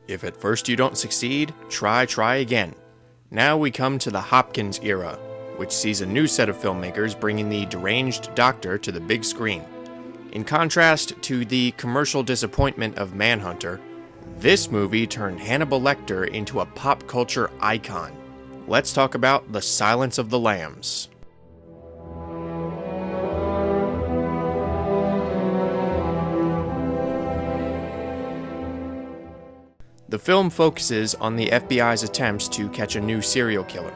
If at first you don't succeed, try again. Now we come to the Hopkins era, which sees a new set of filmmakers bringing the deranged doctor to the big screen. In contrast to the commercial disappointment of Manhunter, this movie turned Hannibal Lecter into a pop culture icon. Let's talk about The Silence of the Lambs. The film focuses on the FBI's attempts to catch a new serial killer.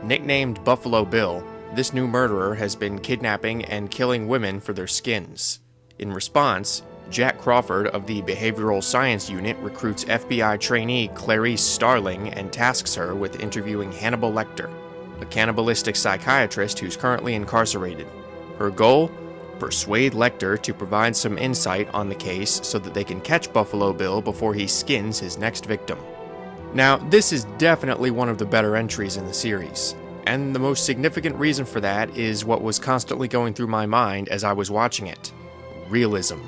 Nicknamed Buffalo Bill, this new murderer has been kidnapping and killing women for their skins. In response, Jack Crawford of the Behavioral Science Unit recruits FBI trainee Clarice Starling and tasks her with interviewing Hannibal Lecter, a cannibalistic psychiatrist who's currently incarcerated. Her goal? Persuade Lecter to provide some insight on the case so that they can catch Buffalo Bill before he skins his next victim. Now, this is definitely one of the better entries in the series, and the most significant reason for that is what was constantly going through my mind as I was watching it: realism.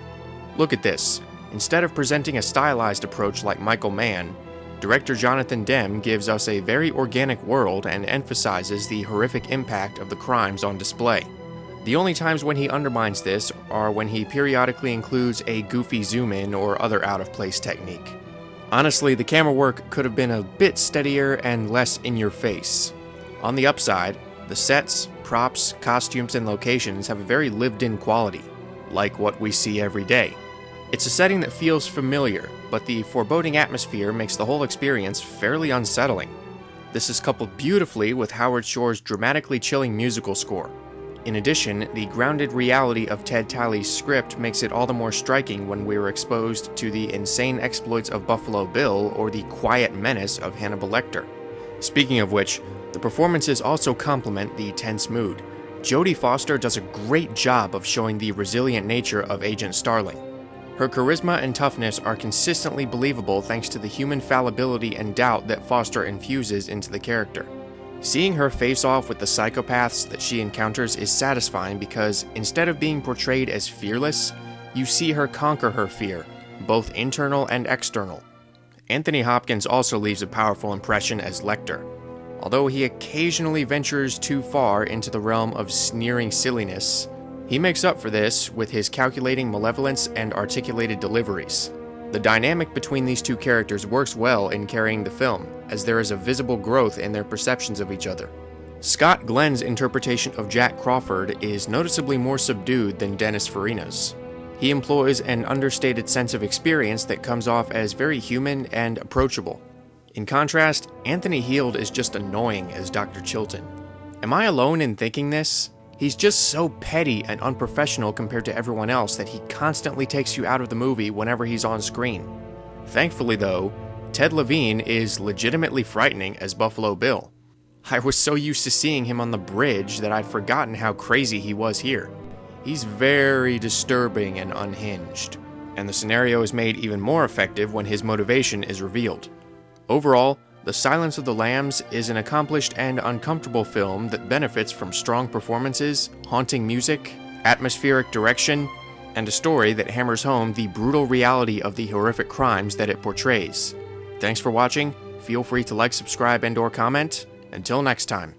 Look at this. Instead of presenting a stylized approach like Michael Mann, director Jonathan Demme gives us a very organic world and emphasizes the horrific impact of the crimes on display. The only times when he undermines this are when he periodically includes a goofy zoom-in or other out-of-place technique. Honestly, the camera work could have been a bit steadier and less in-your-face. On the upside, the sets, props, costumes, and locations have a very lived-in quality, like what we see every day. It's a setting that feels familiar, but the foreboding atmosphere makes the whole experience fairly unsettling. This is coupled beautifully with Howard Shore's dramatically chilling musical score. In addition, the grounded reality of Ted Talley's script makes it all the more striking when we are exposed to the insane exploits of Buffalo Bill or the quiet menace of Hannibal Lecter. Speaking of which, the performances also complement the tense mood. Jodie Foster does a great job of showing the resilient nature of Agent Starling. Her charisma and toughness are consistently believable thanks to the human fallibility and doubt that Foster infuses into the character. Seeing her face off with the psychopaths that she encounters is satisfying because instead of being portrayed as fearless, you see her conquer her fear, both internal and external. Anthony Hopkins also leaves a powerful impression as Lecter. Although he occasionally ventures too far into the realm of sneering silliness, he makes up for this with his calculating malevolence and articulated deliveries. The dynamic between these two characters works well in carrying the film, as there is a visible growth in their perceptions of each other. Scott Glenn's interpretation of Jack Crawford is noticeably more subdued than Dennis Farina's. He employs an understated sense of experience that comes off as very human and approachable. In contrast, Anthony Heald is just annoying as Dr. Chilton. Am I alone in thinking this? He's just so petty and unprofessional compared to everyone else that he constantly takes you out of the movie whenever he's on screen. Thankfully though, Ted Levine is legitimately frightening as Buffalo Bill. I was so used to seeing him on the bridge that I'd forgotten how crazy he was here. He's very disturbing and unhinged, and the scenario is made even more effective when his motivation is revealed. Overall, The Silence of the Lambs is an accomplished and uncomfortable film that benefits from strong performances, haunting music, atmospheric direction, and a story that hammers home the brutal reality of the horrific crimes that it portrays. Thanks for watching. Feel free to like, subscribe, and/or comment. Until next time.